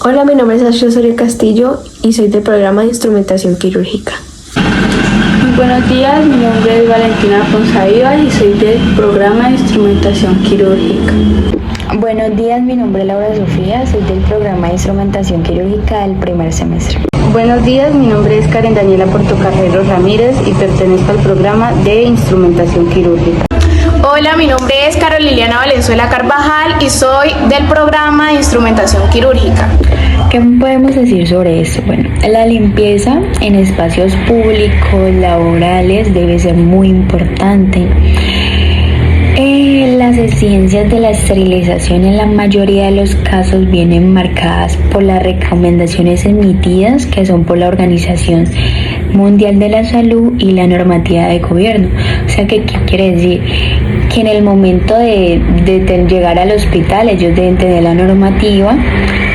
Hola, mi nombre es Ashley Osorio Castillo y soy del programa de instrumentación quirúrgica. Buenos días, mi nombre es Valentina Ponzavivas y soy del programa de instrumentación quirúrgica. Buenos días, mi nombre es Laura Sofía, soy del programa de instrumentación quirúrgica del primer semestre. Buenos días, mi nombre es Karen Daniela Portocarrero Ramírez y pertenezco al programa de instrumentación quirúrgica. Hola, mi nombre es Carol Liliana Valenzuela Carvajal y soy del programa de instrumentación quirúrgica. ¿Qué podemos decir sobre esto? Bueno, la limpieza en espacios públicos, laborales, debe ser muy importante. Las exigencias de la esterilización en la mayoría de los casos vienen marcadas por las recomendaciones emitidas que son por la Organización Mundial de la Salud y la normativa de gobierno. O sea, ¿qué quiere decir? Que en el momento de llegar al hospital ellos deben tener la normativa,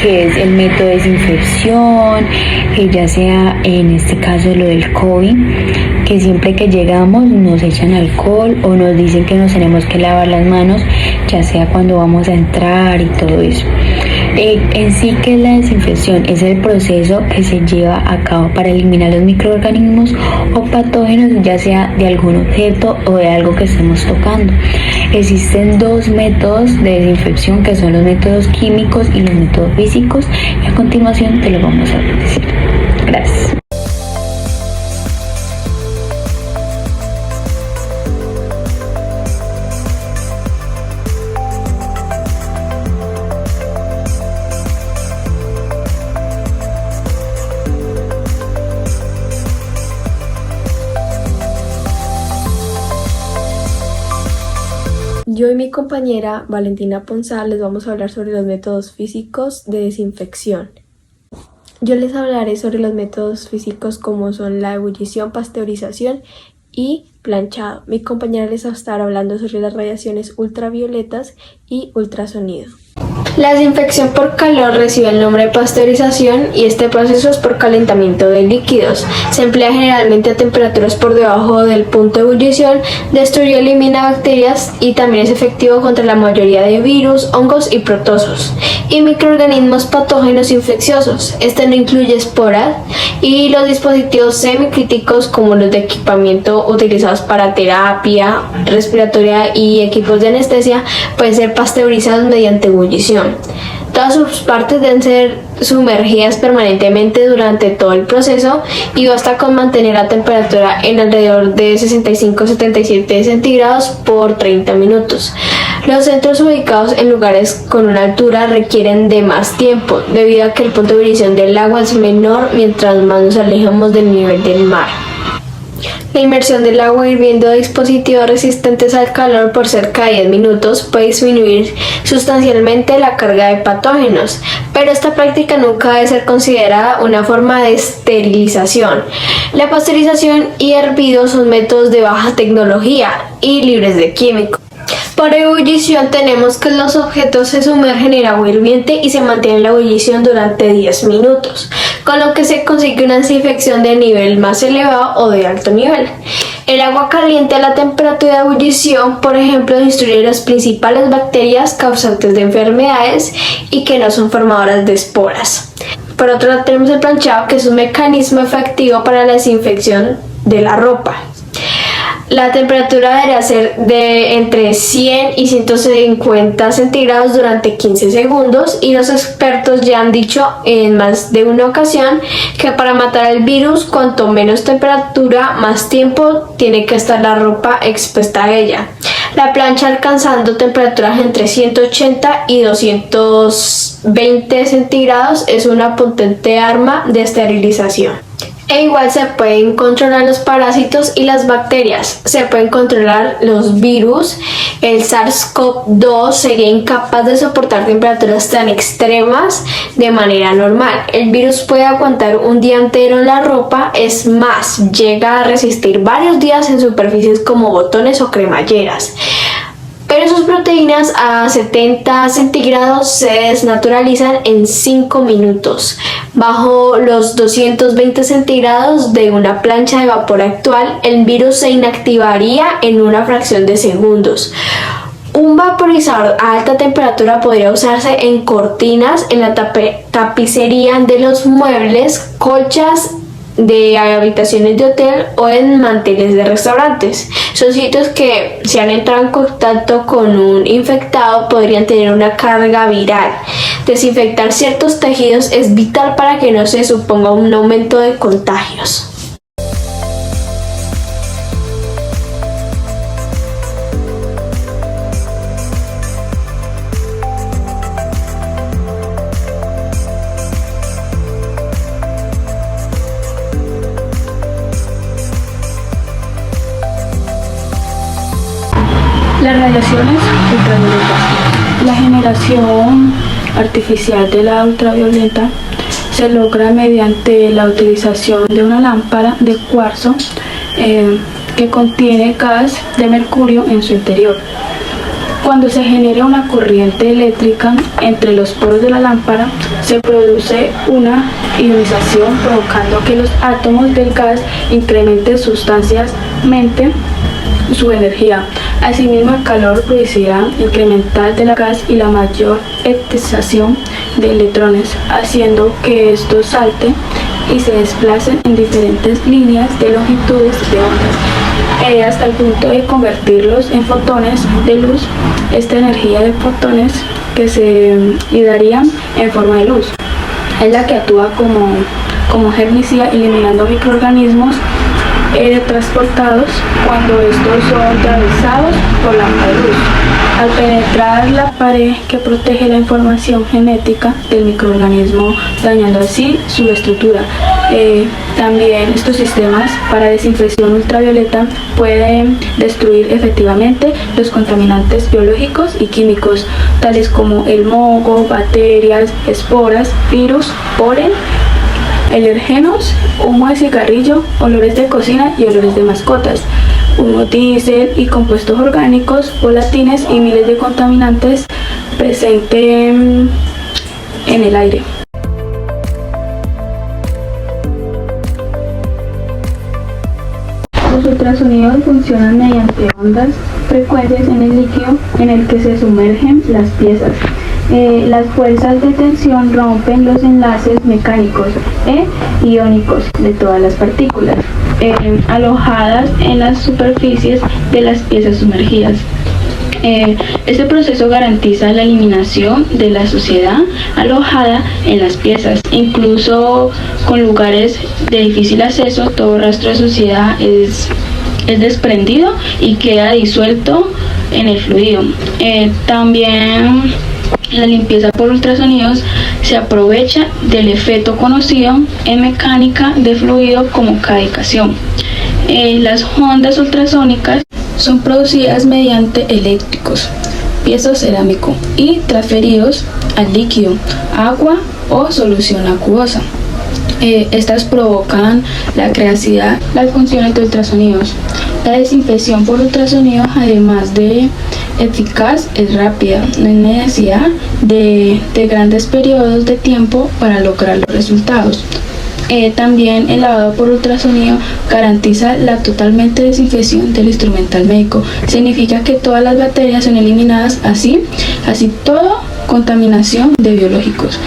que es el método de desinfección, ya sea en este caso lo del COVID, que siempre que llegamos nos echan alcohol o nos dicen que nos tenemos que lavar las manos, ya sea cuando vamos a entrar y todo eso. En sí, ¿qué es la desinfección? Es el proceso que se lleva a cabo para eliminar los microorganismos o patógenos, ya sea de algún objeto o de algo que estemos tocando. Existen dos métodos de desinfección, que son los métodos químicos y los métodos físicos, y a continuación te lo vamos a decir. Gracias. Yo y mi compañera Valentina Ponzal les vamos a hablar sobre los métodos físicos de desinfección. Yo les hablaré sobre los métodos físicos como son la ebullición, pasteurización y planchado. Mi compañera les va a estar hablando sobre las radiaciones ultravioletas y ultrasonido. La desinfección por calor recibe el nombre de pasteurización y este proceso es por calentamiento de líquidos. Se emplea generalmente a temperaturas por debajo del punto de ebullición, destruye y elimina bacterias y también es efectivo contra la mayoría de virus, hongos y protozoos y microorganismos patógenos infecciosos. Este no incluye esporas y los dispositivos semicríticos como los de equipamiento utilizados para terapia respiratoria y equipos de anestesia pueden ser pasteurizados mediante ebullición. Todas sus partes deben ser sumergidas permanentemente durante todo el proceso y basta con mantener la temperatura en alrededor de 65-77 centígrados por 30 minutos. Los centros ubicados en lugares con una altura requieren de más tiempo, debido a que el punto de ebullición del agua es menor mientras más nos alejamos del nivel del mar. La inmersión del agua hirviendo de dispositivos resistentes al calor por cerca de 10 minutos puede disminuir sustancialmente la carga de patógenos, pero esta práctica nunca debe ser considerada una forma de esterilización. La pasteurización y hervido son métodos de baja tecnología y libres de químicos. Por ebullición tenemos que los objetos se sumergen en agua hirviente y se mantiene la ebullición durante 10 minutos, con lo que se consigue una desinfección de nivel más elevado o de alto nivel. El agua caliente a la temperatura de ebullición, por ejemplo, destruye las principales bacterias causantes de enfermedades y que no son formadoras de esporas. Por otro lado tenemos el planchado, que es un mecanismo efectivo para la desinfección de la ropa. La temperatura debería ser de entre 100 y 150 centígrados durante 15 segundos y los expertos ya han dicho en más de una ocasión que para matar el virus, cuanto menos temperatura, más tiempo tiene que estar la ropa expuesta a ella. La plancha alcanzando temperaturas entre 180 y 220 centígrados es una potente arma de esterilización. E igual se pueden controlar los parásitos y las bacterias. Se pueden controlar los virus. El SARS-CoV-2 sería incapaz de soportar temperaturas tan extremas de manera normal. El virus puede aguantar un día entero en la ropa, es más, llega a resistir varios días en superficies como botones o cremalleras. Pero sus proteínas a 70 centígrados se desnaturalizan en 5 minutos. Bajo los 220 centígrados de una plancha de vapor actual, el virus se inactivaría en una fracción de segundos. Un vaporizador a alta temperatura podría usarse en cortinas, en la tapicería de los muebles, colchas de habitaciones de hotel o en manteles de restaurantes. Son sitios que, si han entrado en contacto con un infectado, podrían tener una carga viral. Desinfectar ciertos tejidos es vital para que no se suponga un aumento de contagios. Las radiaciones ultravioletas. La generación artificial de la ultravioleta se logra mediante la utilización de una lámpara de cuarzo que contiene gas de mercurio en su interior. Cuando se genera una corriente eléctrica entre los poros de la lámpara, se produce una ionización provocando que los átomos del gas incrementen sustancialmente su energía. Asimismo, el calor producirá incremental de la gas y la mayor excitación de electrones, haciendo que estos salten y se desplacen en diferentes líneas de longitudes de ondas, hasta el punto de convertirlos en fotones de luz. Esta energía de fotones que se irradian en forma de luz es la que actúa como germicida, eliminando microorganismos transportados cuando estos son atravesados por la onda de luz. Al penetrar la pared que protege la información genética del microorganismo, dañando así su estructura. También estos sistemas para desinfección ultravioleta pueden destruir efectivamente los contaminantes biológicos y químicos, tales como el moho, bacterias, esporas, virus, polen, alergenos, humo de cigarrillo, olores de cocina y olores de mascotas, humo diésel y compuestos orgánicos, volátiles y miles de contaminantes presentes en el aire. Los ultrasonidos funcionan mediante ondas frecuentes en el líquido en el que se sumergen las piezas. Las fuerzas de tensión rompen los enlaces mecánicos e iónicos de todas las partículas alojadas en las superficies de las piezas sumergidas. Este proceso garantiza la eliminación de la suciedad alojada en las piezas. Incluso con lugares de difícil acceso, todo rastro de suciedad es desprendido y queda disuelto en el fluido. También la limpieza por ultrasonidos se aprovecha del efecto conocido en mecánica de fluido como cadicación. Las ondas ultrasónicas son producidas mediante eléctricos, piezo cerámico y transferidos al líquido, agua o solución acuosa. Estas provocan la creatividad. Las funciones de ultrasonidos. La desinfección por ultrasonidos, además de eficaz, es rápida. No hay necesidad de grandes periodos de tiempo para lograr los resultados. También el lavado por ultrasonido garantiza la totalmente desinfección del instrumental médico. Significa que todas las bacterias son eliminadas, así toda contaminación de biológicos.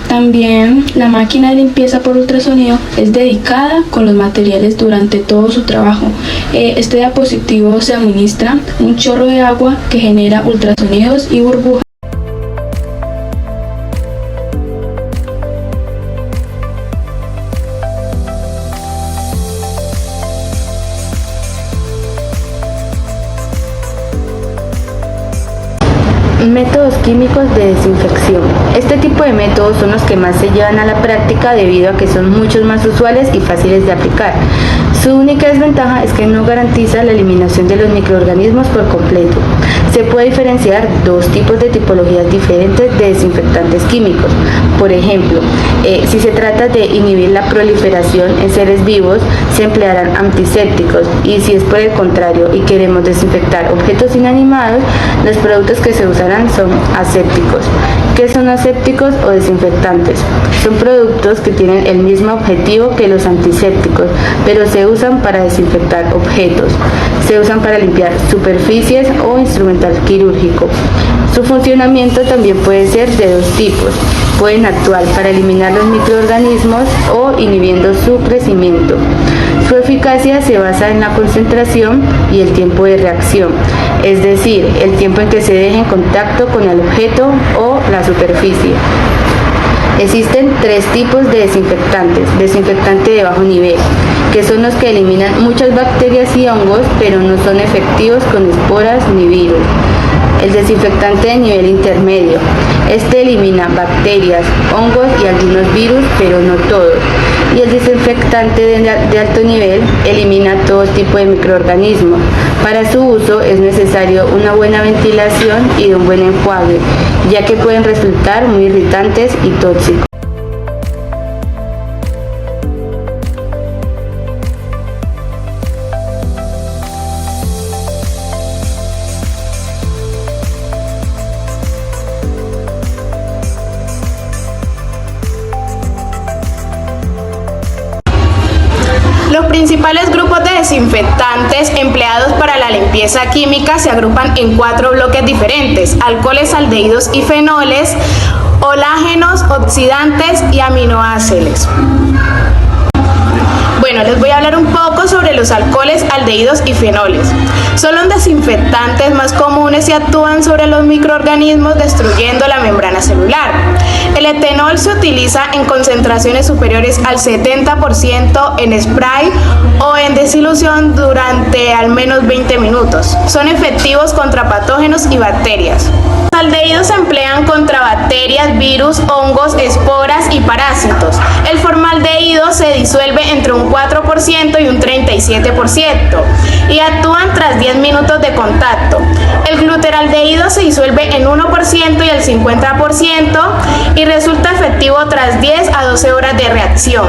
También la máquina de limpieza por ultrasonido es dedicada con los materiales durante todo su trabajo. Este dispositivo se administra un chorro de agua que genera ultrasonidos y burbujas. Métodos químicos de desinfección. Este tipo de métodos son los que más se llevan a la práctica debido a que son muchos más usuales y fáciles de aplicar. Su única desventaja es que no garantiza la eliminación de los microorganismos por completo. Se puede diferenciar dos tipos de tipologías diferentes de desinfectantes químicos. Por ejemplo, si se trata de inhibir la proliferación en seres vivos, se emplearán antisépticos, y si es por el contrario y queremos desinfectar objetos inanimados, los productos que se usarán son asépticos. ¿Qué son asépticos o desinfectantes? Son productos que tienen el mismo objetivo que los antisépticos, pero se usan para desinfectar objetos. Se usan para limpiar superficies o instrumentos instrumental quirúrgico. Su funcionamiento también puede ser de dos tipos. Pueden actuar para eliminar los microorganismos o inhibiendo su crecimiento. Su eficacia se basa en la concentración y el tiempo de reacción, es decir, el tiempo en que se deja en contacto con el objeto o la superficie. Existen tres tipos de desinfectantes. Desinfectante de bajo nivel, que son los que eliminan muchas bacterias y hongos, pero no son efectivos con esporas ni virus. El desinfectante de nivel intermedio. Este elimina bacterias, hongos y algunos virus, pero no todos. Y el desinfectante de alto nivel elimina todo tipo de microorganismos. Para su uso es necesario una buena ventilación y un buen enjuague, ya que pueden resultar muy irritantes y tóxicos. Los principales grupos de desinfectantes empleados para la limpieza química se agrupan en 4 bloques diferentes: alcoholes, aldehídos y fenoles, olágenos, oxidantes y aminoácidos. Bueno, les voy a hablar un poco sobre los alcoholes, aldehídos y fenoles. Son los desinfectantes más comunes y actúan sobre los microorganismos destruyendo la membrana celular. El etanol se utiliza en concentraciones superiores al 70% en spray o en desilusión durante al menos 20 minutos. Son efectivos contra patógenos y bacterias. Los aldehídos se emplean contra bacterias, virus, hongos, esporas y parásitos. El formaldehído se disuelve entre un 4% y un 37% y actúan tras 10 minutos de contacto. El glutaraldehído se disuelve en 1% y el 50% y resulta efectivo tras 10 a 12 horas de reacción.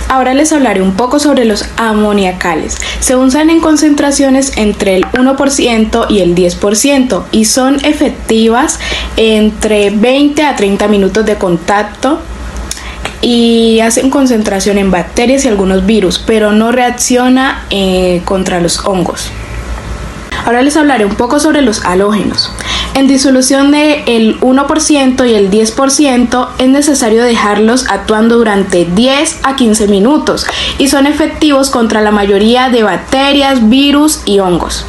Ahora les hablaré un poco sobre los amoniacales. Se usan en concentraciones entre el 1% y el 10% y son efectivas entre 20 a 30 minutos de contacto y hacen concentración en bacterias y algunos virus, pero no reacciona contra los hongos. Ahora les hablaré un poco sobre los halógenos. En disolución del 1% y el 10% es necesario dejarlos actuando durante 10 a 15 minutos y son efectivos contra la mayoría de bacterias, virus y hongos.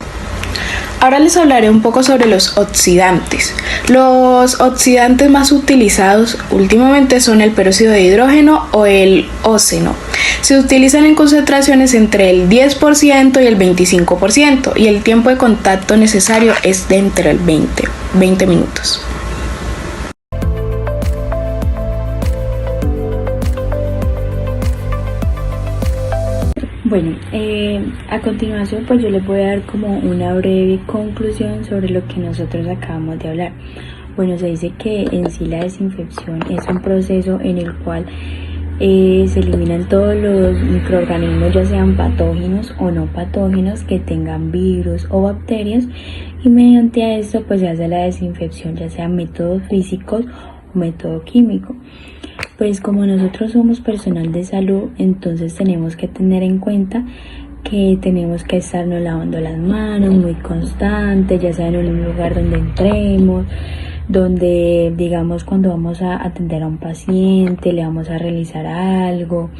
Ahora les hablaré un poco sobre los oxidantes. Los oxidantes más utilizados últimamente son el peróxido de hidrógeno o el oceno. Se utilizan en concentraciones entre el 10% y el 25% y el tiempo de contacto necesario es de entre el 20 minutos. Bueno, a continuación pues yo les voy a dar como una breve conclusión sobre lo que nosotros acabamos de hablar. Bueno, se dice que en sí la desinfección es un proceso en el cual se eliminan todos los microorganismos, ya sean patógenos o no patógenos, que tengan virus o bacterias, y mediante a esto pues se hace la desinfección, ya sea métodos físicos o método químico. Pues como nosotros somos personal de salud, entonces tenemos que tener en cuenta que tenemos que estarnos lavando las manos muy constante, ya sea en un lugar donde entremos, donde digamos cuando vamos a atender a un paciente, le vamos a realizar algo,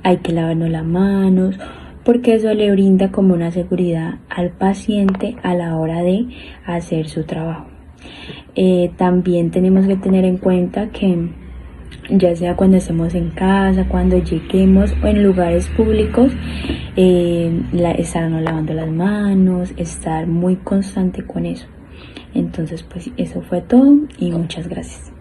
hay que lavarnos las manos, porque eso le brinda como una seguridad al paciente a la hora de hacer su trabajo. También tenemos que tener en cuenta que ya sea cuando estemos en casa, cuando lleguemos o en lugares públicos, estarnos lavando las manos, estar muy constante con eso. Entonces pues eso fue todo y muchas gracias.